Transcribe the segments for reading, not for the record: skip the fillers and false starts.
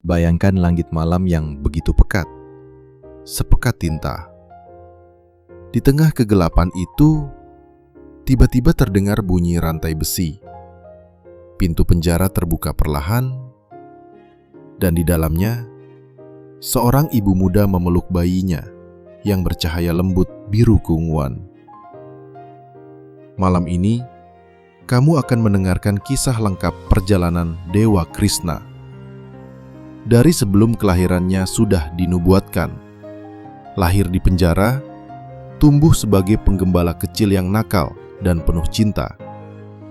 Bayangkan langit malam yang begitu pekat, sepekat tinta. Di tengah kegelapan itu, tiba-tiba terdengar bunyi rantai besi. Pintu penjara terbuka perlahan, dan di dalamnya, seorang ibu muda memeluk bayinya yang bercahaya lembut biru keunguan. Malam ini, kamu akan mendengarkan kisah lengkap perjalanan Dewa Krishna. Dari sebelum kelahirannya sudah dinubuatkan. Lahir di penjara, tumbuh sebagai penggembala kecil yang nakal dan penuh cinta,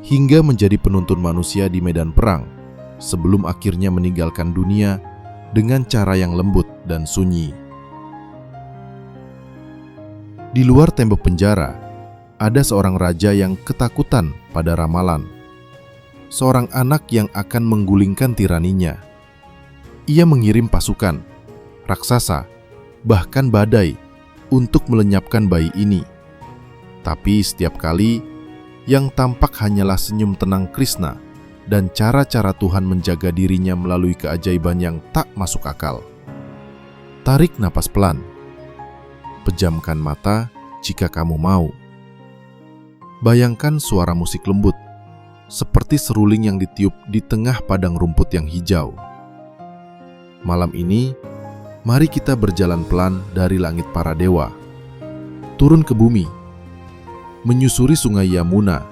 hingga menjadi penuntun manusia di medan perang, sebelum akhirnya meninggalkan dunia dengan cara yang lembut dan sunyi. Di luar tembok penjara, ada seorang raja yang ketakutan pada ramalan. Seorang anak yang akan menggulingkan tiraninya. Ia mengirim pasukan, raksasa, bahkan badai untuk melenyapkan bayi ini. Tapi setiap kali, yang tampak hanyalah senyum tenang Krishna dan cara-cara Tuhan menjaga dirinya melalui keajaiban yang tak masuk akal. Tarik napas pelan. Pejamkan mata jika kamu mau. Bayangkan suara musik lembut, seperti seruling yang ditiup di tengah padang rumput yang hijau. Malam ini, mari kita berjalan pelan dari langit para dewa, turun ke bumi, menyusuri sungai Yamuna,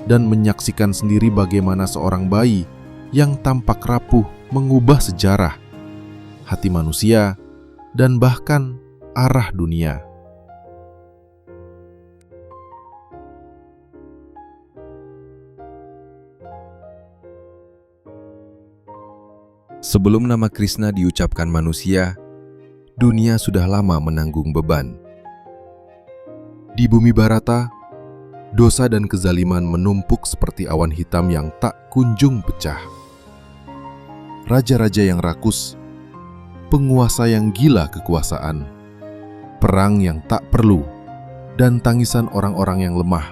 dan menyaksikan sendiri bagaimana seorang bayi yang tampak rapuh mengubah sejarah, hati manusia, dan bahkan arah dunia. Sebelum nama Krishna diucapkan manusia, dunia sudah lama menanggung beban. Di bumi Bharata, dosa dan kezaliman menumpuk seperti awan hitam yang tak kunjung pecah. Raja-raja yang rakus, penguasa yang gila kekuasaan, perang yang tak perlu, dan tangisan orang-orang yang lemah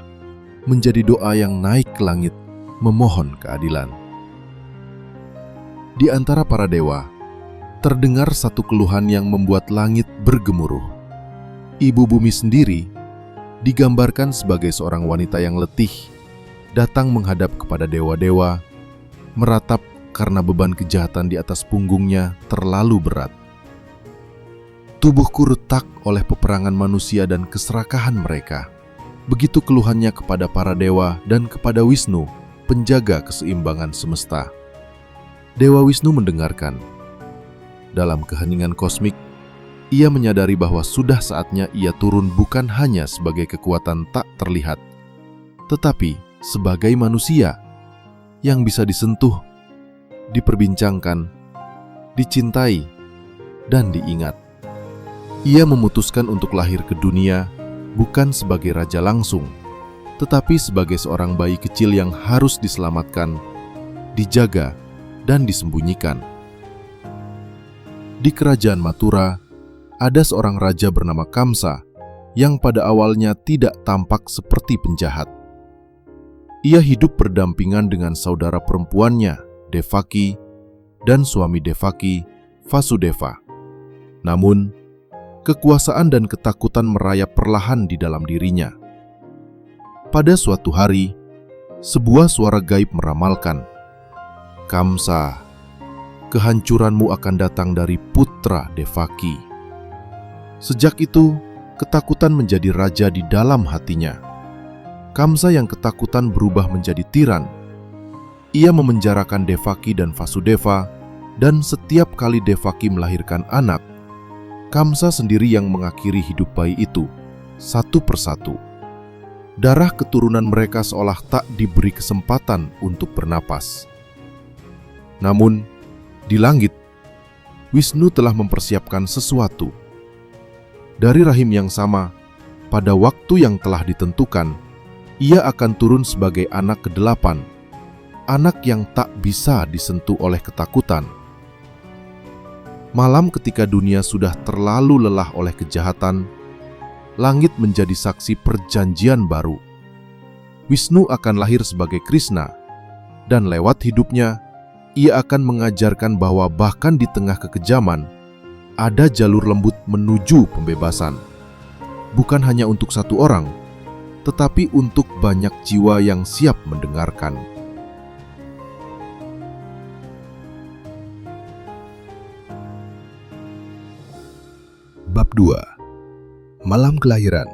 menjadi doa yang naik ke langit memohon keadilan. Di antara para dewa, terdengar satu keluhan yang membuat langit bergemuruh. Ibu bumi sendiri digambarkan sebagai seorang wanita yang letih, datang menghadap kepada dewa-dewa, meratap karena beban kejahatan di atas punggungnya terlalu berat. Tubuhku retak oleh peperangan manusia dan keserakahan mereka. Begitu keluhannya kepada para dewa dan kepada Wisnu, penjaga keseimbangan semesta. Dewa Wisnu mendengarkan. Dalam keheningan kosmik, ia menyadari bahwa sudah saatnya ia turun bukan hanya sebagai kekuatan tak terlihat, tetapi sebagai manusia yang bisa disentuh, diperbincangkan, dicintai, dan diingat. Ia memutuskan untuk lahir ke dunia bukan sebagai raja langsung, tetapi sebagai seorang bayi kecil yang harus diselamatkan, dijaga, dan disembunyikan. Di kerajaan Mathura, ada seorang raja bernama Kamsa yang pada awalnya tidak tampak seperti penjahat. Ia hidup berdampingan dengan saudara perempuannya, Devaki, dan suami Devaki, Vasudeva. Namun, kekuasaan dan ketakutan merayap perlahan di dalam dirinya. Pada suatu hari, sebuah suara gaib meramalkan, "Kamsa, kehancuranmu akan datang dari putra Devaki." Sejak itu, ketakutan menjadi raja di dalam hatinya. Kamsa yang ketakutan berubah menjadi tiran. Ia memenjarakan Devaki dan Vasudeva, dan setiap kali Devaki melahirkan anak, Kamsa sendiri yang mengakhiri hidup bayi itu, satu persatu. Darah keturunan mereka seolah tak diberi kesempatan untuk bernapas. Namun, di langit, Wisnu telah mempersiapkan sesuatu. Dari rahim yang sama, pada waktu yang telah ditentukan, ia akan turun sebagai anak ke-8, anak yang tak bisa disentuh oleh ketakutan. Malam ketika dunia sudah terlalu lelah oleh kejahatan, langit menjadi saksi perjanjian baru. Wisnu akan lahir sebagai Krishna, dan lewat hidupnya, ia akan mengajarkan bahwa bahkan di tengah kekejaman, ada jalur lembut menuju pembebasan. Bukan hanya untuk satu orang, tetapi untuk banyak jiwa yang siap mendengarkan. Bab 2. Malam kelahiran.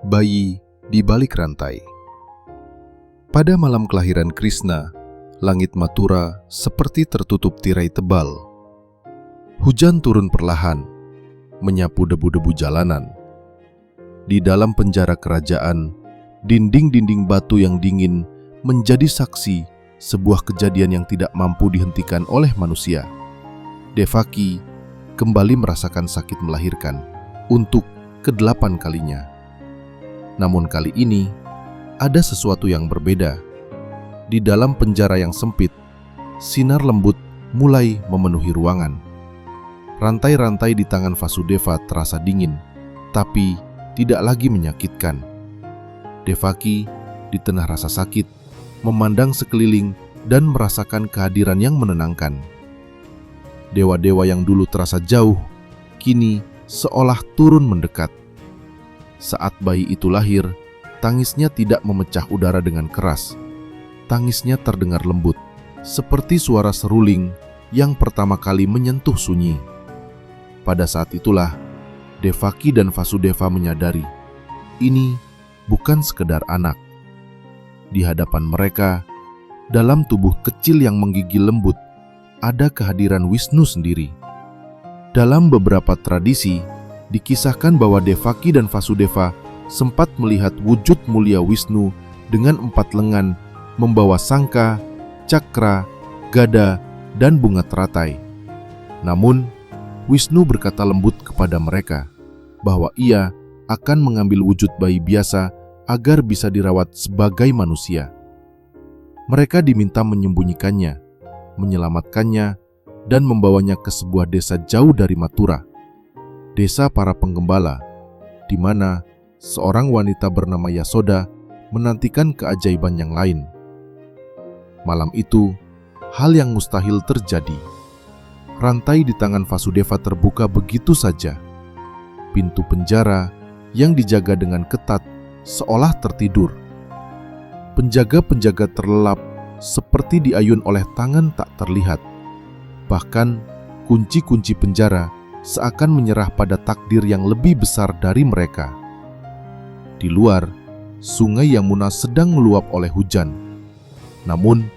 Bayi di balik rantai. Pada malam kelahiran Krishna, langit Mathura seperti tertutup tirai tebal. Hujan turun perlahan, menyapu debu-debu jalanan. Di dalam penjara kerajaan, dinding-dinding batu yang dingin menjadi saksi sebuah kejadian yang tidak mampu dihentikan oleh manusia. Devaki kembali merasakan sakit melahirkan untuk ke-8 kalinya. Namun kali ini, ada sesuatu yang berbeda. Di dalam penjara yang sempit, sinar lembut mulai memenuhi ruangan. Rantai-rantai di tangan Vasudeva terasa dingin, tapi tidak lagi menyakitkan. Devaki di tengah rasa sakit, memandang sekeliling dan merasakan kehadiran yang menenangkan. Dewa-dewa yang dulu terasa jauh, kini seolah turun mendekat. Saat bayi itu lahir, tangisnya tidak memecah udara dengan keras. Tangisnya terdengar lembut, seperti suara seruling yang pertama kali menyentuh sunyi. Pada saat itulah, Devaki dan Vasudeva menyadari, ini bukan sekedar anak. Di hadapan mereka, dalam tubuh kecil yang menggigil lembut, ada kehadiran Wisnu sendiri. Dalam beberapa tradisi, dikisahkan bahwa Devaki dan Vasudeva sempat melihat wujud mulia Wisnu dengan 4 lengan, membawa sangka, cakra, gada, dan bunga teratai. Namun, Wisnu berkata lembut kepada mereka bahwa ia akan mengambil wujud bayi biasa agar bisa dirawat sebagai manusia. Mereka diminta menyembunyikannya, menyelamatkannya, dan membawanya ke sebuah desa jauh dari Mathura, desa para penggembala, di mana seorang wanita bernama Yasoda menantikan keajaiban yang lain. Malam itu, hal yang mustahil terjadi. Rantai di tangan Vasudeva terbuka begitu saja. Pintu penjara yang dijaga dengan ketat seolah tertidur. Penjaga-penjaga terlelap seperti diayun oleh tangan tak terlihat. Bahkan, kunci-kunci penjara seakan menyerah pada takdir yang lebih besar dari mereka. Di luar, sungai Yamuna sedang meluap oleh hujan. Namun,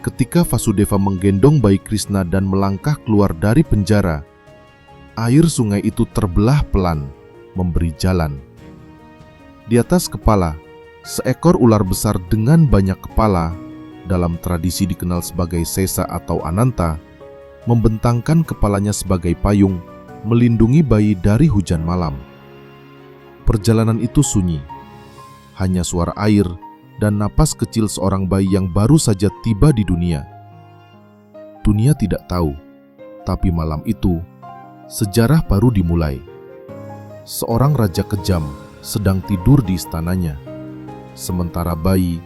ketika Vasudeva menggendong bayi Krishna dan melangkah keluar dari penjara, air sungai itu terbelah pelan, memberi jalan. Di atas kepala, seekor ular besar dengan banyak kepala, dalam tradisi dikenal sebagai Sesa atau Ananta, membentangkan kepalanya sebagai payung, melindungi bayi dari hujan malam. Perjalanan itu sunyi, hanya suara air dan napas kecil seorang bayi yang baru saja tiba di dunia. Dunia tidak tahu, tapi malam itu, sejarah baru dimulai. Seorang raja kejam sedang tidur di istananya, sementara bayi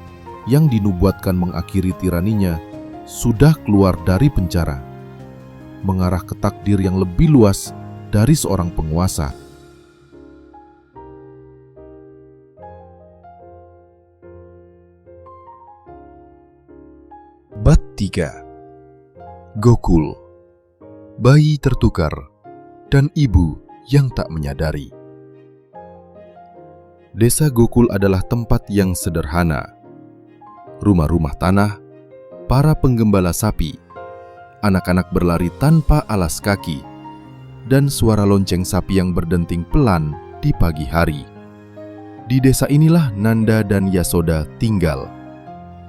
yang dinubuatkan mengakhiri tiraninya sudah keluar dari penjara, mengarah ke takdir yang lebih luas dari seorang penguasa. Bab 3. Gokul. Bayi tertukar dan ibu yang tak menyadari. Desa Gokul adalah tempat yang sederhana. Rumah-rumah tanah, para penggembala sapi, anak-anak berlari tanpa alas kaki, dan suara lonceng sapi yang berdenting pelan di pagi hari. Di desa inilah Nanda dan Yasoda tinggal,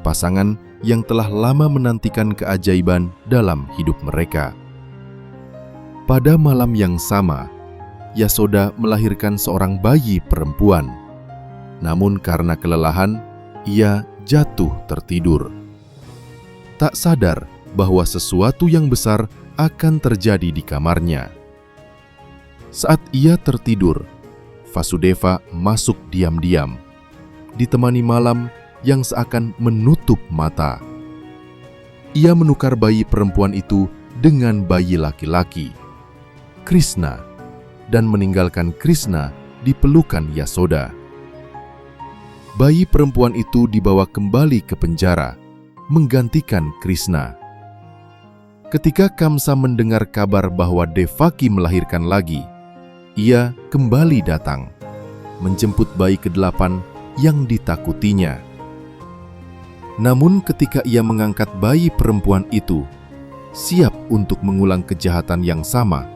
pasangan yang telah lama menantikan keajaiban dalam hidup mereka. Pada malam yang sama, Yasoda melahirkan seorang bayi perempuan. Namun karena kelelahan, ia jatuh tertidur. Tak sadar bahwa sesuatu yang besar akan terjadi di kamarnya. Saat ia tertidur, Vasudeva masuk diam-diam, ditemani malam yang seakan menutup mata. Ia menukar bayi perempuan itu dengan bayi laki-laki, Krishna, dan meninggalkan Krishna di pelukan Yasoda. Bayi perempuan itu dibawa kembali ke penjara, menggantikan Krishna. Ketika Kamsa mendengar kabar bahwa Devaki melahirkan lagi, ia kembali datang, menjemput bayi ke-8 yang ditakutinya. Namun ketika ia mengangkat bayi perempuan itu, siap untuk mengulang kejahatan yang sama,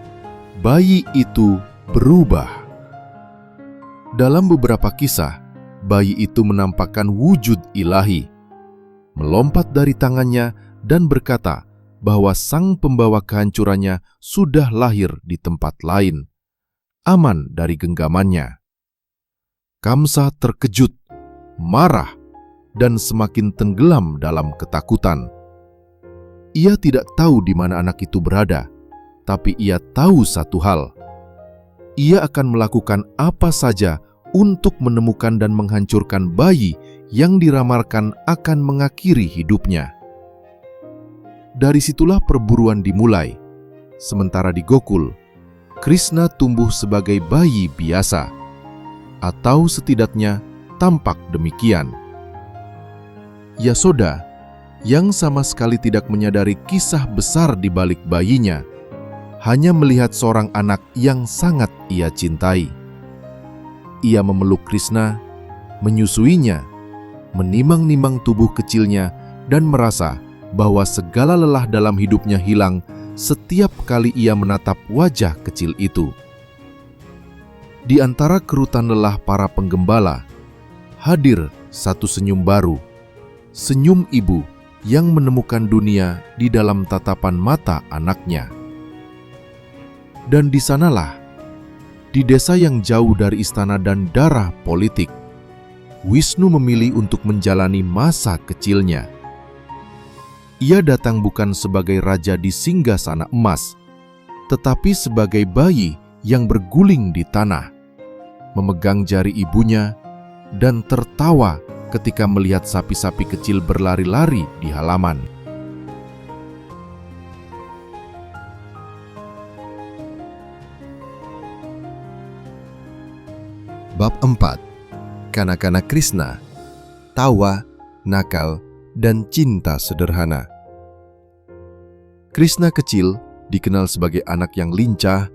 bayi itu berubah. Dalam beberapa kisah, bayi itu menampakkan wujud ilahi, melompat dari tangannya dan berkata bahwa sang pembawa kehancurannya sudah lahir di tempat lain, aman dari genggamannya. Kamsa terkejut, marah, dan semakin tenggelam dalam ketakutan. Ia tidak tahu di mana anak itu berada, tapi ia tahu satu hal. Ia akan melakukan apa saja untuk menemukan dan menghancurkan bayi yang diramalkan akan mengakhiri hidupnya. Dari situlah perburuan dimulai. Sementara di Gokul, Krishna tumbuh sebagai bayi biasa, atau setidaknya tampak demikian. Yasoda, yang sama sekali tidak menyadari kisah besar di balik bayinya, hanya melihat seorang anak yang sangat ia cintai. Ia memeluk Krishna, menyusuinya, menimang-nimang tubuh kecilnya, dan merasa bahwa segala lelah dalam hidupnya hilang setiap kali ia menatap wajah kecil itu. Di antara kerutan lelah para penggembala, hadir satu senyum baru, senyum ibu yang menemukan dunia di dalam tatapan mata anaknya. Dan di sanalah, di desa yang jauh dari istana dan darah politik, Wisnu memilih untuk menjalani masa kecilnya. Ia datang bukan sebagai raja di singgasana emas, tetapi sebagai bayi yang berguling di tanah, memegang jari ibunya, dan tertawa ketika melihat sapi-sapi kecil berlari-lari di halaman. Bab 4. Kanak-kanak Krishna, tawa, nakal, dan cinta sederhana. Krishna kecil dikenal sebagai anak yang lincah,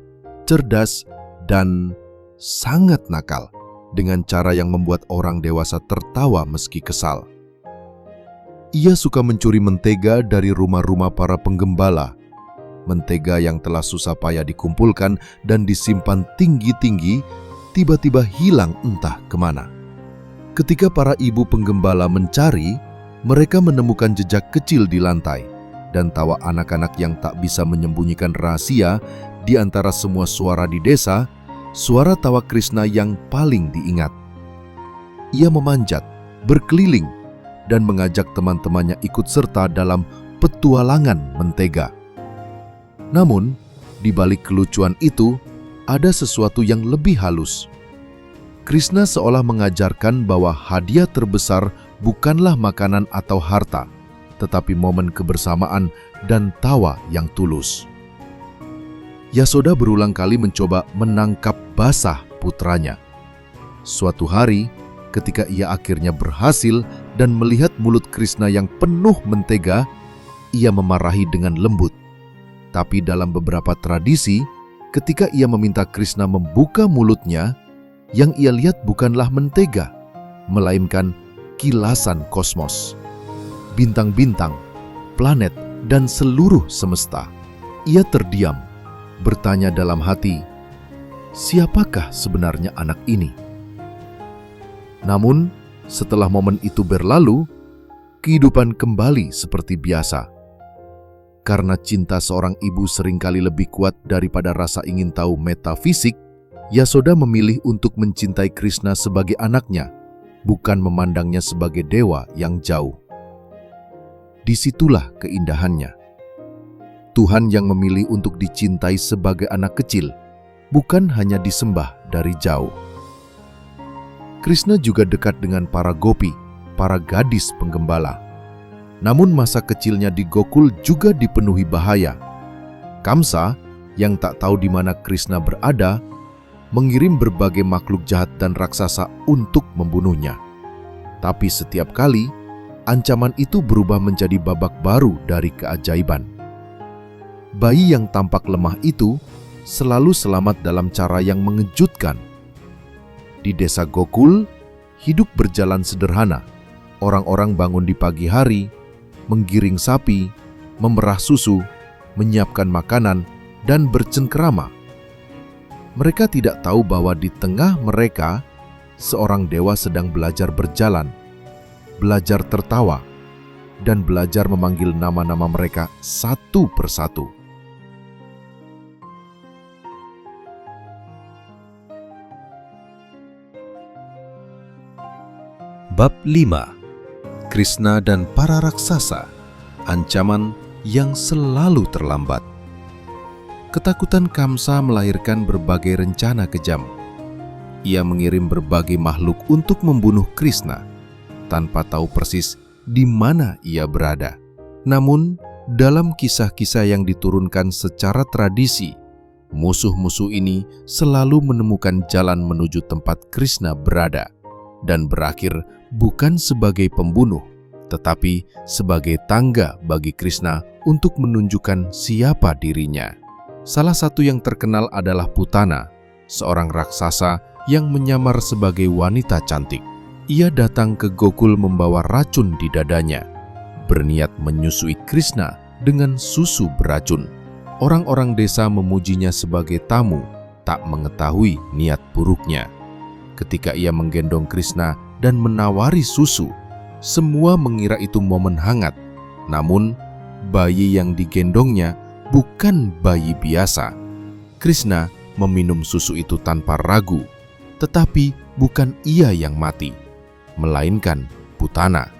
cerdas, dan sangat nakal, dengan cara yang membuat orang dewasa tertawa meski kesal. Ia suka mencuri mentega dari rumah-rumah para penggembala, mentega yang telah susah payah dikumpulkan dan disimpan tinggi-tinggi, tiba-tiba hilang entah kemana. Ketika para ibu penggembala mencari, mereka menemukan jejak kecil di lantai, dan tawa anak-anak yang tak bisa menyembunyikan rahasia di antara semua suara di desa. Suara tawa Krishna yang paling diingat. Ia memanjat, berkeliling, dan mengajak teman-temannya ikut serta dalam petualangan mentega. Namun, di balik kelucuan itu, ada sesuatu yang lebih halus. Krishna seolah mengajarkan bahwa hadiah terbesar bukanlah makanan atau harta, tetapi momen kebersamaan dan tawa yang tulus. Yasoda berulang kali mencoba menangkap basah putranya. Suatu hari, ketika ia akhirnya berhasil dan melihat mulut Krishna yang penuh mentega, ia memarahi dengan lembut. Tapi dalam beberapa tradisi, ketika ia meminta Krishna membuka mulutnya, yang ia lihat bukanlah mentega, melainkan kilasan kosmos, bintang-bintang, planet, dan seluruh semesta. Ia terdiam, bertanya dalam hati, siapakah sebenarnya anak ini? Namun, setelah momen itu berlalu, kehidupan kembali seperti biasa. Karena cinta seorang ibu seringkali lebih kuat daripada rasa ingin tahu metafisik, Yasoda memilih untuk mencintai Krishna sebagai anaknya, bukan memandangnya sebagai dewa yang jauh. Disitulah keindahannya. Tuhan yang memilih untuk dicintai sebagai anak kecil, bukan hanya disembah dari jauh. Krishna juga dekat dengan para gopi, para gadis penggembala. Namun masa kecilnya di Gokul juga dipenuhi bahaya. Kamsa yang tak tahu di mana Krishna berada, mengirim berbagai makhluk jahat dan raksasa untuk membunuhnya. Tapi setiap kali, ancaman itu berubah menjadi babak baru dari keajaiban. Bayi yang tampak lemah itu selalu selamat dalam cara yang mengejutkan. Di desa Gokul, hidup berjalan sederhana. Orang-orang bangun di pagi hari, menggiring sapi, memerah susu, menyiapkan makanan, dan bercengkerama. Mereka tidak tahu bahwa di tengah mereka, seorang dewa sedang belajar berjalan, belajar tertawa, dan belajar memanggil nama-nama mereka satu persatu. Bab 5. Krishna dan para raksasa, ancaman yang selalu terlambat. Ketakutan Kamsa melahirkan berbagai rencana kejam. Ia mengirim berbagai makhluk untuk membunuh Krishna, tanpa tahu persis di mana ia berada. Namun, dalam kisah-kisah yang diturunkan secara tradisi, musuh-musuh ini selalu menemukan jalan menuju tempat Krishna berada, dan berakhir bukan sebagai pembunuh, tetapi sebagai tangga bagi Krishna untuk menunjukkan siapa dirinya. Salah satu yang terkenal adalah Putana, seorang raksasa yang menyamar sebagai wanita cantik. Ia datang ke Gokul membawa racun di dadanya, berniat menyusui Krishna dengan susu beracun. Orang-orang desa memujinya sebagai tamu, tak mengetahui niat buruknya. Ketika ia menggendong Krishna dan menawari susu, semua mengira itu momen hangat. Namun, bayi yang digendongnya bukan bayi biasa. Krishna meminum susu itu tanpa ragu, tetapi bukan ia yang mati, melainkan Putana.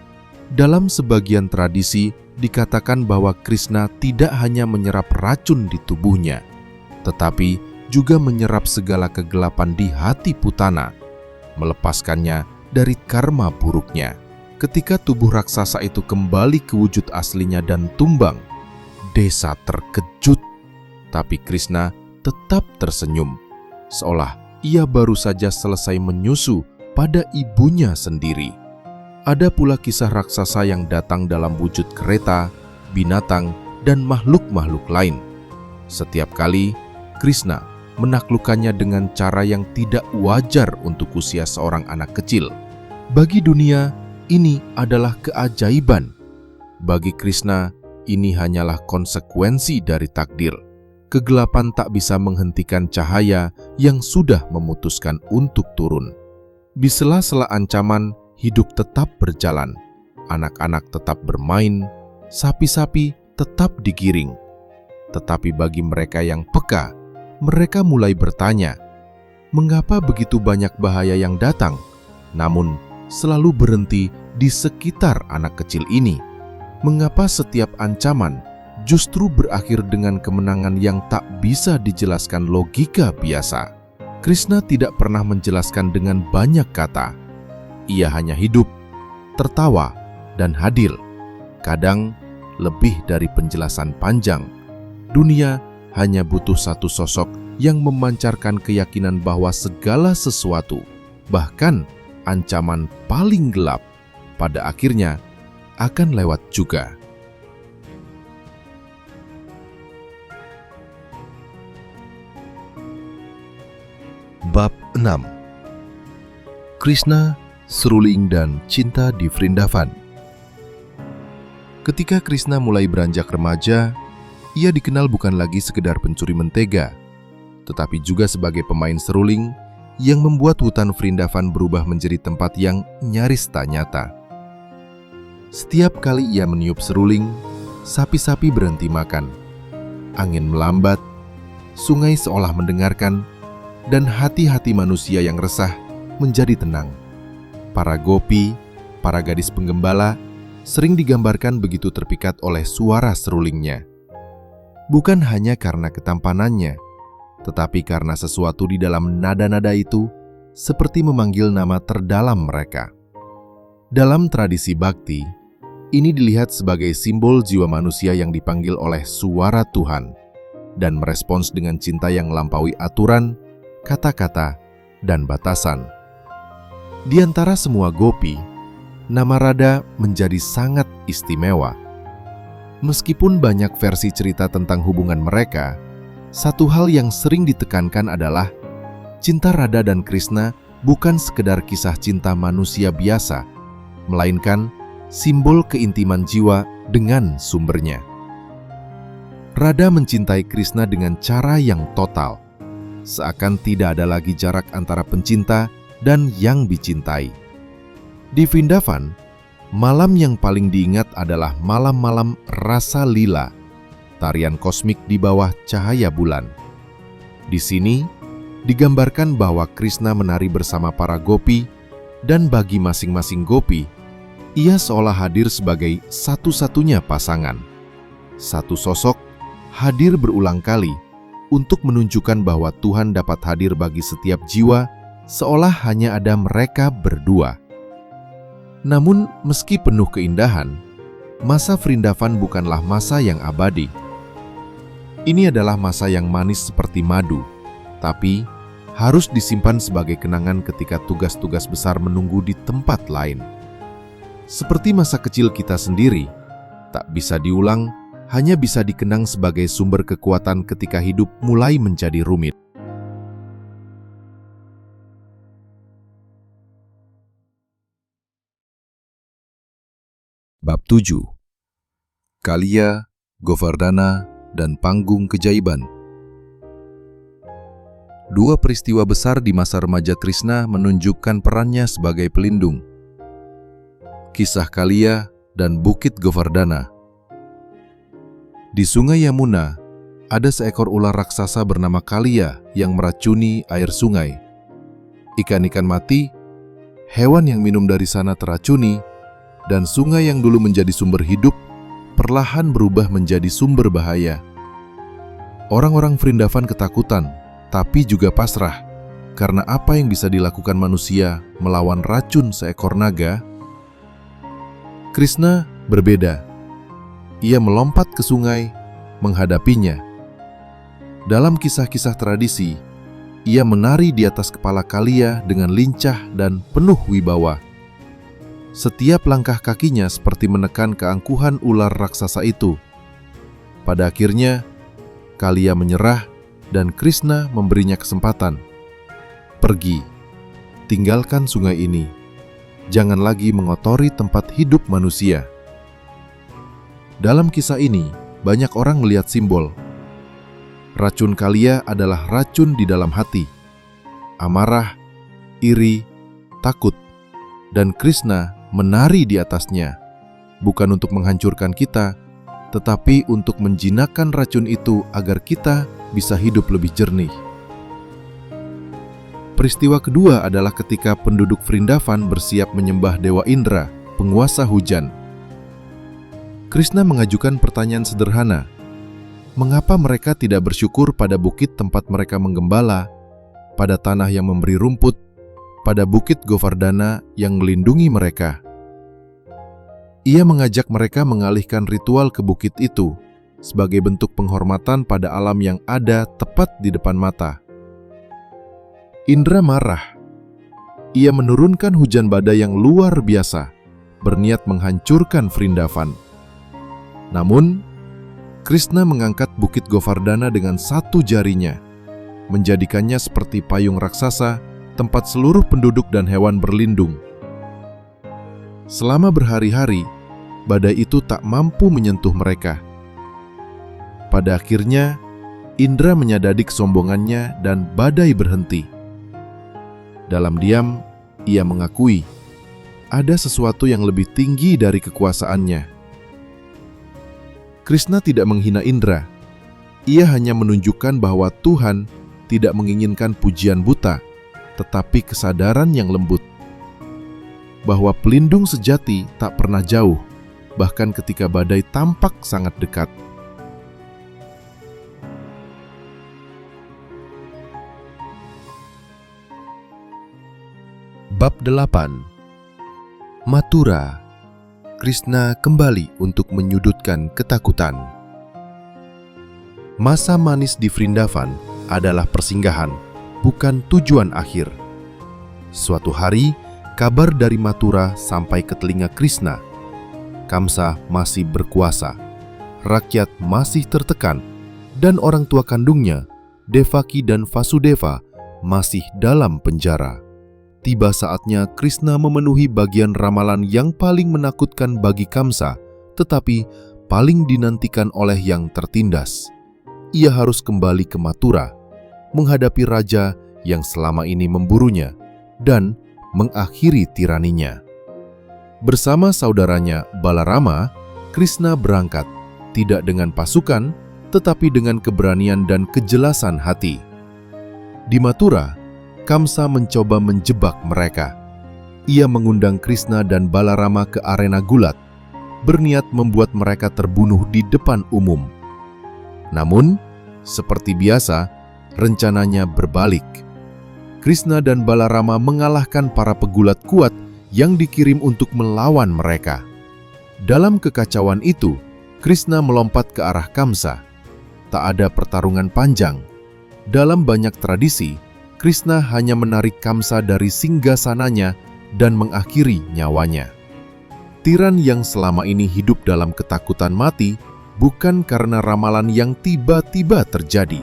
Dalam sebagian tradisi, dikatakan bahwa Krishna tidak hanya menyerap racun di tubuhnya, tetapi juga menyerap segala kegelapan di hati Putana, melepaskannya dari karma buruknya. Ketika tubuh raksasa itu kembali ke wujud aslinya dan tumbang, desa terkejut. Tapi Krishna tetap tersenyum, seolah ia baru saja selesai menyusu pada ibunya sendiri. Ada pula kisah raksasa yang datang dalam wujud kereta, binatang, dan makhluk-makhluk lain. Setiap kali, Krishna menaklukkannya dengan cara yang tidak wajar untuk usia seorang anak kecil. Bagi dunia, ini adalah keajaiban. Bagi Krishna, ini hanyalah konsekuensi dari takdir. Kegelapan tak bisa menghentikan cahaya yang sudah memutuskan untuk turun. Di sela-sela ancaman, hidup tetap berjalan. Anak-anak tetap bermain, sapi-sapi tetap digiring. Tetapi bagi mereka yang peka, mereka mulai bertanya, mengapa begitu banyak bahaya yang datang, namun selalu berhenti di sekitar anak kecil ini? Mengapa setiap ancaman justru berakhir dengan kemenangan yang tak bisa dijelaskan logika biasa? Krishna tidak pernah menjelaskan dengan banyak kata. Ia hanya hidup, tertawa, dan hadir. Kadang lebih dari penjelasan panjang. Dunia hanya butuh satu sosok yang memancarkan keyakinan bahwa segala sesuatu, bahkan ancaman paling gelap, pada akhirnya akan lewat juga. Bab 6. Krishna, Seruling, dan Cinta di Vrindavan. Ketika Krishna mulai beranjak remaja, ia dikenal bukan lagi sekedar pencuri mentega, tetapi juga sebagai pemain seruling yang membuat hutan Vrindavan berubah menjadi tempat yang nyaris tak nyata. Setiap kali ia meniup seruling, sapi-sapi berhenti makan. Angin melambat, sungai seolah mendengarkan, dan hati-hati manusia yang resah menjadi tenang. Para gopi, para gadis penggembala, sering digambarkan begitu terpikat oleh suara serulingnya. Bukan hanya karena ketampanannya, tetapi karena sesuatu di dalam nada-nada itu seperti memanggil nama terdalam mereka. Dalam tradisi bakti, Ini dilihat sebagai simbol jiwa manusia yang dipanggil oleh suara Tuhan dan merespons dengan cinta yang melampaui aturan, kata-kata, dan batasan. Di antara semua gopi, nama Radha menjadi sangat istimewa. Meskipun banyak versi cerita tentang hubungan mereka, satu hal yang sering ditekankan adalah cinta Radha dan Krishna bukan sekedar kisah cinta manusia biasa, melainkan simbol keintiman jiwa dengan sumbernya. Radha mencintai Krishna dengan cara yang total, seakan tidak ada lagi jarak antara pencinta dan yang dicintai. Di Vrindavan, malam yang paling diingat adalah malam-malam rasa lila, tarian kosmik di bawah cahaya bulan. Di sini, digambarkan bahwa Krishna menari bersama para gopi, dan bagi masing-masing gopi, ia seolah hadir sebagai satu-satunya pasangan. Satu sosok hadir berulang kali untuk menunjukkan bahwa Tuhan dapat hadir bagi setiap jiwa, seolah hanya ada mereka berdua. Namun, meski penuh keindahan, masa Vrindavan bukanlah masa yang abadi. Ini adalah masa yang manis seperti madu, tapi harus disimpan sebagai kenangan ketika tugas-tugas besar menunggu di tempat lain. Seperti masa kecil kita sendiri, tak bisa diulang, hanya bisa dikenang sebagai sumber kekuatan ketika hidup mulai menjadi rumit. Bab 7. Kaliya, Govardhana, dan Panggung Keajaiban. Dua peristiwa besar di masa remaja Krishna menunjukkan perannya sebagai pelindung. Kisah Kaliya dan Bukit Govardhana. Di Sungai Yamuna, ada seekor ular raksasa bernama Kaliya yang meracuni air sungai. Ikan-ikan mati, hewan yang minum dari sana teracuni, dan sungai yang dulu menjadi sumber hidup perlahan berubah menjadi sumber bahaya. Orang-orang Vrindavan ketakutan, tapi juga pasrah, karena apa yang bisa dilakukan manusia melawan racun seekor naga? Krishna berbeda. Ia melompat ke sungai, menghadapinya. Dalam kisah-kisah tradisi, ia menari di atas kepala Kaliya dengan lincah dan penuh wibawa. Setiap langkah kakinya seperti menekan keangkuhan ular raksasa itu. Pada akhirnya, Kaliya menyerah dan Krishna memberinya kesempatan. Pergi, tinggalkan sungai ini. Jangan lagi mengotori tempat hidup manusia. Dalam kisah ini, banyak orang melihat simbol. Racun Kaliya adalah racun di dalam hati. Amarah, iri, takut, dan Krishna menari di atasnya, bukan untuk menghancurkan kita, tetapi untuk menjinakkan racun itu agar kita bisa hidup lebih jernih. Peristiwa kedua adalah ketika penduduk Vrindavan bersiap menyembah Dewa Indra, penguasa hujan. Krishna mengajukan pertanyaan sederhana. Mengapa mereka tidak bersyukur pada bukit tempat mereka menggembala, pada tanah yang memberi rumput, pada bukit Govardhana yang melindungi mereka? Ia mengajak mereka mengalihkan ritual ke bukit itu sebagai bentuk penghormatan pada alam yang ada tepat di depan mata. Indra marah. Ia menurunkan hujan badai yang luar biasa, berniat menghancurkan Vrindavan. Namun, Krishna mengangkat bukit Govardhana dengan satu jarinya, menjadikannya seperti payung raksasa, tempat seluruh penduduk dan hewan berlindung. Selama berhari-hari, badai itu tak mampu menyentuh mereka. Pada akhirnya, Indra menyadari kesombongannya dan badai berhenti. Dalam diam, ia mengakui ada sesuatu yang lebih tinggi dari kekuasaannya. Krishna tidak menghina Indra. Ia hanya menunjukkan bahwa Tuhan tidak menginginkan pujian buta, tetapi kesadaran yang lembut. Bahwa pelindung sejati tak pernah jauh, bahkan ketika badai tampak sangat dekat. Bab 8. Mathura, Krishna kembali untuk menyudutkan ketakutan. Masa manis di Vrindavan adalah persinggahan, bukan tujuan akhir. Suatu hari, kabar dari Mathura sampai ke telinga Krishna. Kamsa masih berkuasa, rakyat masih tertekan, dan orang tua kandungnya, Devaki dan Vasudeva, masih dalam penjara. Tiba saatnya Krishna memenuhi bagian ramalan yang paling menakutkan bagi Kamsa, tetapi paling dinantikan oleh yang tertindas. Ia harus kembali ke Mathura, menghadapi raja yang selama ini memburunya, dan mengakhiri tiraninya. Bersama saudaranya Balarama, Krishna berangkat, tidak dengan pasukan, tetapi dengan keberanian dan kejelasan hati. Di Mathura, Kamsa mencoba menjebak mereka. Ia mengundang Krishna dan Balarama ke arena gulat, berniat membuat mereka terbunuh di depan umum. Namun, seperti biasa, rencananya berbalik. Krishna dan Balarama mengalahkan para pegulat kuat yang dikirim untuk melawan mereka. Dalam kekacauan itu, Krishna melompat ke arah Kamsa. Tak ada pertarungan panjang. Dalam banyak tradisi, Krishna hanya menarik Kamsa dari singgasananya dan mengakhiri nyawanya. Tiran yang selama ini hidup dalam ketakutan mati bukan karena ramalan yang tiba-tiba terjadi,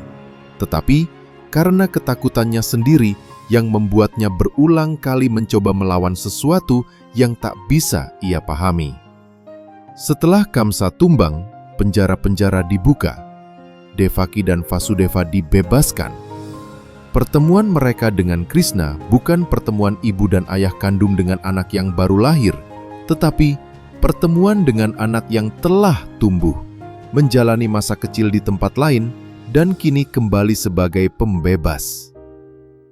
tetapi karena ketakutannya sendiri yang membuatnya berulang kali mencoba melawan sesuatu yang tak bisa ia pahami. Setelah Kamsa tumbang, penjara-penjara dibuka. Devaki dan Vasudeva dibebaskan. Pertemuan mereka dengan Krishna bukan pertemuan ibu dan ayah kandung dengan anak yang baru lahir, tetapi pertemuan dengan anak yang telah tumbuh, menjalani masa kecil di tempat lain, dan kini kembali sebagai pembebas.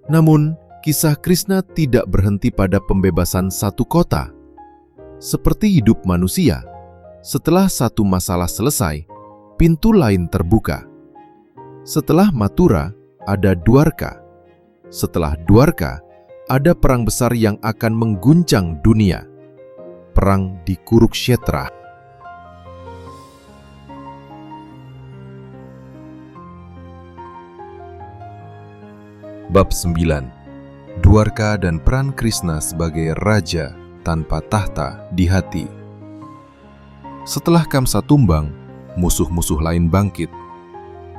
Namun, kisah Krishna tidak berhenti pada pembebasan satu kota. Seperti hidup manusia, setelah satu masalah selesai, pintu lain terbuka. Setelah Mathura, ada Dwarka. Setelah Dwarka, ada perang besar yang akan mengguncang dunia. Perang di Kurukshetra. Bab 9. Dwarka dan peran Krishna sebagai raja tanpa tahta di hati. Setelah Kamsa tumbang, musuh-musuh lain bangkit.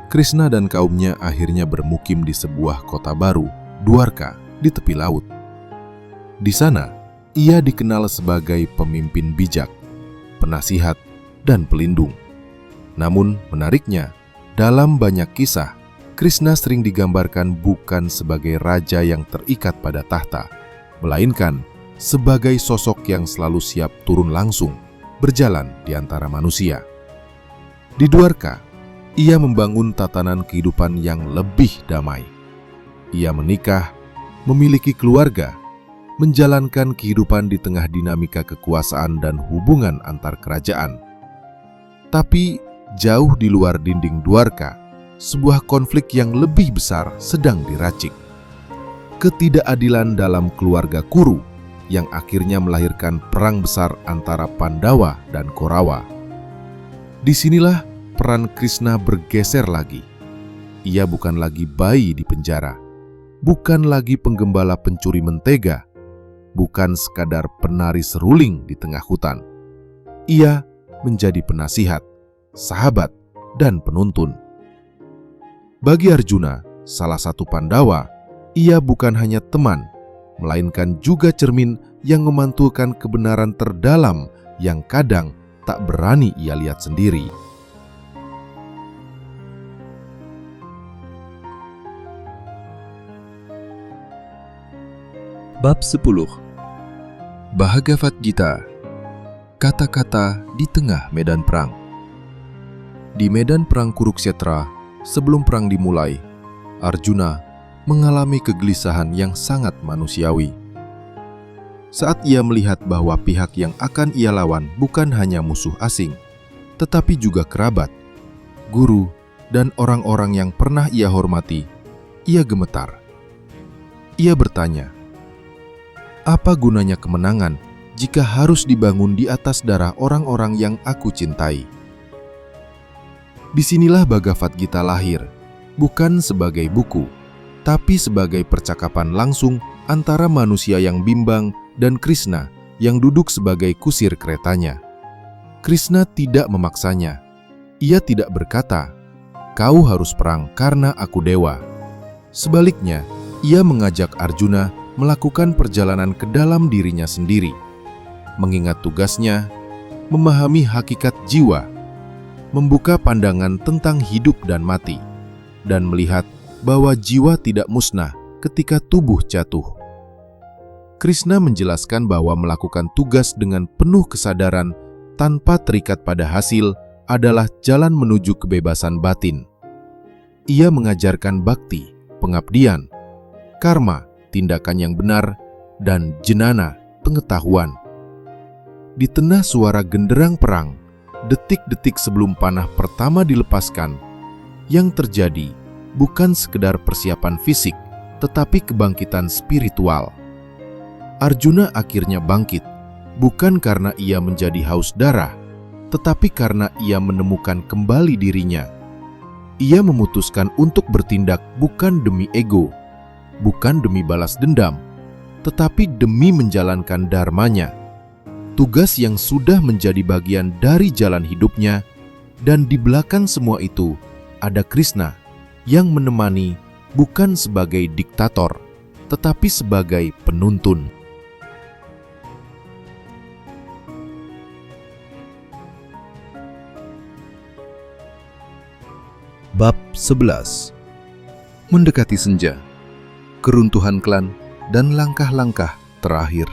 Krishna dan kaumnya akhirnya bermukim di sebuah kota baru, Dwarka, di tepi laut. Di sana, ia dikenal sebagai pemimpin bijak, penasihat, dan pelindung. Namun, menariknya, dalam banyak kisah, Krishna sering digambarkan bukan sebagai raja yang terikat pada tahta, melainkan sebagai sosok yang selalu siap turun langsung, berjalan di antara manusia. Di Dwarka, ia membangun tatanan kehidupan yang lebih damai. Ia menikah, memiliki keluarga, menjalankan kehidupan di tengah dinamika kekuasaan dan hubungan antar kerajaan. Tapi jauh di luar dinding Dwarka, sebuah konflik yang lebih besar sedang diracik. Ketidakadilan dalam keluarga Kuru yang akhirnya melahirkan perang besar antara Pandawa dan Korawa. Disinilah peran Krishna bergeser lagi. Ia bukan lagi bayi di penjara, bukan lagi penggembala pencuri mentega, bukan sekadar penari seruling di tengah hutan. Ia menjadi penasihat, sahabat, dan penuntun. Bagi Arjuna, salah satu Pandawa, ia bukan hanya teman, melainkan juga cermin yang memantulkan kebenaran terdalam yang kadang tak berani ia lihat sendiri. Bab 10. Bhagavad Gita. Kata-kata di tengah medan perang. Di medan perang Kurukshetra, sebelum perang dimulai, Arjuna mengalami kegelisahan yang sangat manusiawi. Saat ia melihat bahwa pihak yang akan ia lawan bukan hanya musuh asing, tetapi juga kerabat, guru, dan orang-orang yang pernah ia hormati, ia gemetar. Ia bertanya, apa gunanya kemenangan jika harus dibangun di atas darah orang-orang yang aku cintai. Disinilah Bhagavad Gita lahir, bukan sebagai buku, tapi sebagai percakapan langsung antara manusia yang bimbang dan Krishna yang duduk sebagai kusir keretanya. Krishna tidak memaksanya. Ia tidak berkata, "Kau harus perang karena aku dewa." Sebaliknya, ia mengajak Arjuna melakukan perjalanan ke dalam dirinya sendiri, mengingat tugasnya, memahami hakikat jiwa, membuka pandangan tentang hidup dan mati, dan melihat bahwa jiwa tidak musnah ketika tubuh jatuh. Krishna menjelaskan bahwa melakukan tugas dengan penuh kesadaran tanpa terikat pada hasil adalah jalan menuju kebebasan batin. Ia mengajarkan bakti, pengabdian, karma, tindakan yang benar, dan jnana, pengetahuan. Di tengah suara genderang perang, detik-detik sebelum panah pertama dilepaskan, yang terjadi bukan sekedar persiapan fisik, tetapi kebangkitan spiritual. Arjuna akhirnya bangkit, bukan karena ia menjadi haus darah, tetapi karena ia menemukan kembali dirinya. Ia memutuskan untuk bertindak bukan demi ego, bukan demi balas dendam, tetapi demi menjalankan dharmanya, tugas yang sudah menjadi bagian dari jalan hidupnya, dan di belakang semua itu ada Krishna yang menemani bukan sebagai diktator, tetapi sebagai penuntun. Bab 11. Mendekati senja, keruntuhan klan, dan langkah-langkah terakhir.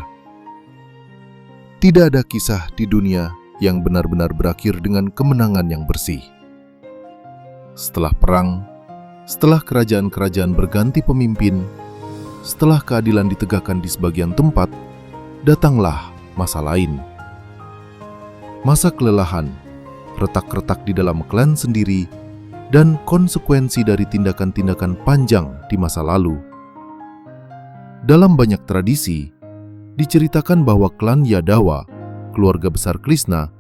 Tidak ada kisah di dunia yang benar-benar berakhir dengan kemenangan yang bersih. Setelah perang, setelah kerajaan-kerajaan berganti pemimpin, setelah keadilan ditegakkan di sebagian tempat, datanglah masa lain. Masa kelelahan, retak-retak di dalam klan sendiri, dan konsekuensi dari tindakan-tindakan panjang di masa lalu. Dalam banyak tradisi, diceritakan bahwa klan Yadawa, keluarga besar Krishna,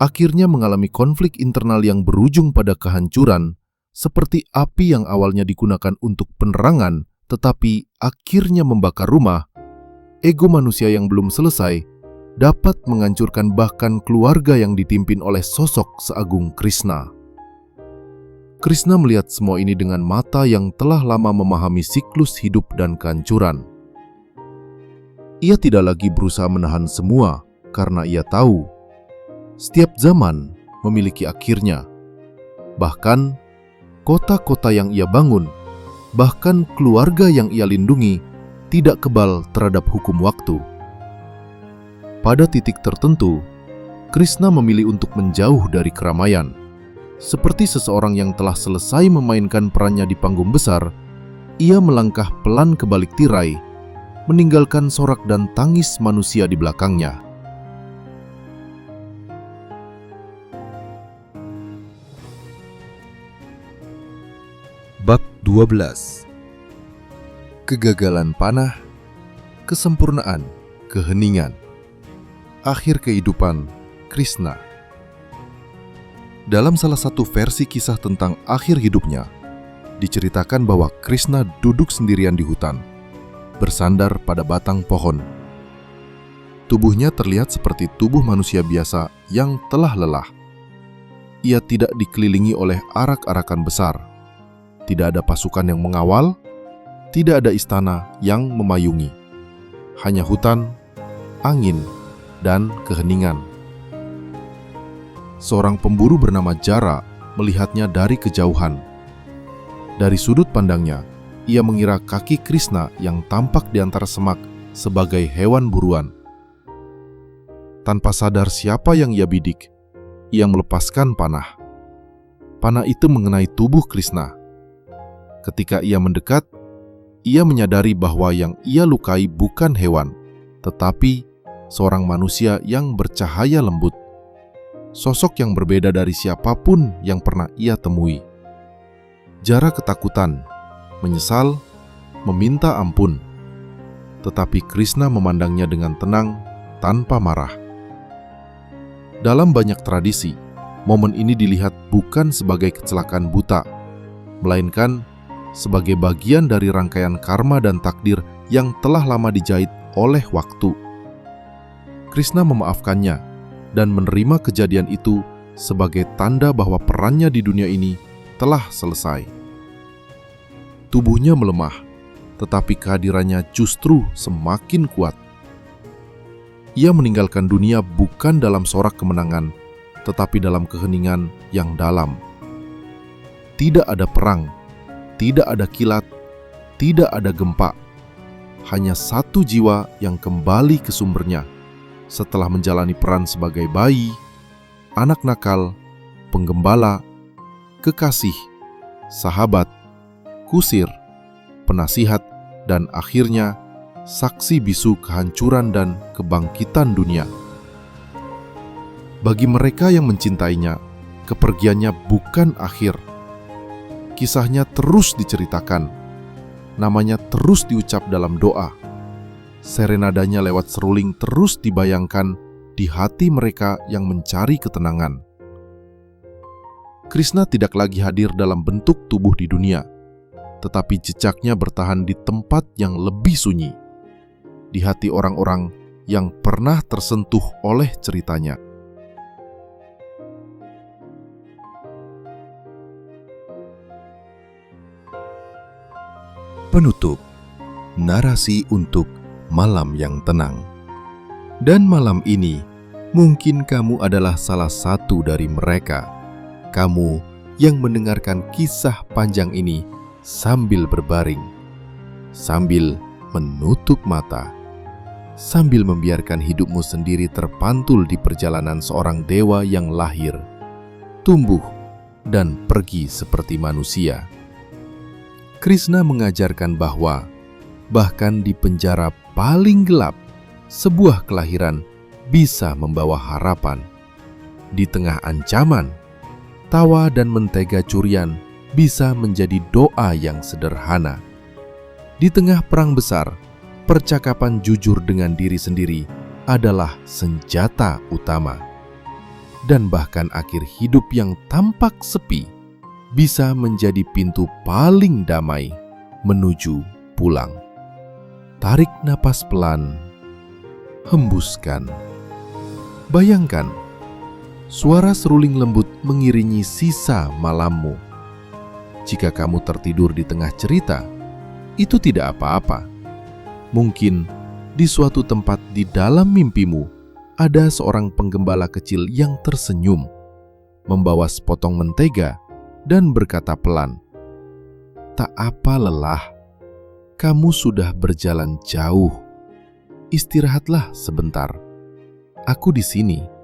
akhirnya mengalami konflik internal yang berujung pada kehancuran, seperti api yang awalnya digunakan untuk penerangan, tetapi akhirnya membakar rumah. Ego manusia yang belum selesai dapat menghancurkan bahkan keluarga yang dipimpin oleh sosok seagung Krishna. Krishna melihat semua ini dengan mata yang telah lama memahami siklus hidup dan kehancuran. Ia tidak lagi berusaha menahan semua karena ia tahu setiap zaman memiliki akhirnya. Bahkan kota-kota yang ia bangun, bahkan keluarga yang ia lindungi tidak kebal terhadap hukum waktu. Pada titik tertentu, Krishna memilih untuk menjauh dari keramaian. Seperti seseorang yang telah selesai memainkan perannya di panggung besar, ia melangkah pelan ke balik tirai, meninggalkan sorak dan tangis manusia di belakangnya. Bab 12. Kegagalan panah, kesempurnaan, keheningan. Akhir kehidupan Krishna. Dalam salah satu versi kisah tentang akhir hidupnya, diceritakan bahwa Krishna duduk sendirian di hutan, bersandar pada batang pohon. Tubuhnya terlihat seperti tubuh manusia biasa yang telah lelah. Ia tidak dikelilingi oleh arak-arakan besar. Tidak ada pasukan yang mengawal, tidak ada istana yang memayungi. Hanya hutan, angin, dan keheningan. Seorang pemburu bernama Jara melihatnya dari kejauhan. Dari sudut pandangnya, ia mengira kaki Krishna yang tampak di antara semak sebagai hewan buruan. Tanpa sadar siapa yang ia bidik, ia melepaskan panah. Panah itu mengenai tubuh Krishna. Ketika ia mendekat, ia menyadari bahwa yang ia lukai bukan hewan, tetapi seorang manusia yang bercahaya lembut. Sosok yang berbeda dari siapapun yang pernah ia temui. Jara ketakutan, menyesal, meminta ampun. Tetapi Krishna memandangnya dengan tenang tanpa marah. Dalam banyak tradisi, momen ini dilihat bukan sebagai kecelakaan buta, melainkan sebagai bagian dari rangkaian karma dan takdir yang telah lama dijahit oleh waktu. Krishna memaafkannya dan menerima kejadian itu sebagai tanda bahwa perannya di dunia ini telah selesai. Tubuhnya melemah, tetapi kehadirannya justru semakin kuat. Ia meninggalkan dunia bukan dalam sorak kemenangan, tetapi dalam keheningan yang dalam. Tidak ada perang, tidak ada kilat, tidak ada gempa. Hanya satu jiwa yang kembali ke sumbernya setelah menjalani peran sebagai bayi, anak nakal, penggembala, kekasih, sahabat, kusir, penasihat, dan akhirnya saksi bisu kehancuran dan kebangkitan dunia. Bagi mereka yang mencintainya, kepergiannya bukan akhir. Kisahnya terus diceritakan, namanya terus diucap dalam doa. Serenadanya lewat seruling terus dibayangkan di hati mereka yang mencari ketenangan. Krishna tidak lagi hadir dalam bentuk tubuh di dunia, tetapi jejaknya bertahan di tempat yang lebih sunyi, di hati orang-orang yang pernah tersentuh oleh ceritanya. Penutup, narasi untuk malam yang tenang. Dan malam ini, mungkin kamu adalah salah satu dari mereka. Kamu yang mendengarkan kisah panjang ini sambil berbaring, sambil menutup mata, sambil membiarkan hidupmu sendiri terpantul di perjalanan seorang dewa yang lahir, tumbuh, dan pergi seperti manusia. Krishna mengajarkan bahwa bahkan di penjara paling gelap, sebuah kelahiran bisa membawa harapan. Di tengah ancaman, tawa dan mentega curian bisa menjadi doa yang sederhana. Di tengah perang besar, percakapan jujur dengan diri sendiri adalah senjata utama. Dan bahkan akhir hidup yang tampak sepi bisa menjadi pintu paling damai menuju pulang. Tarik napas pelan, hembuskan. Bayangkan, suara seruling lembut mengiringi sisa malammu. Jika kamu tertidur di tengah cerita, itu tidak apa-apa. Mungkin di suatu tempat di dalam mimpimu ada seorang penggembala kecil yang tersenyum, membawa sepotong mentega dan berkata pelan, "Tak apa lelah, kamu sudah berjalan jauh. Istirahatlah sebentar. Aku di sini."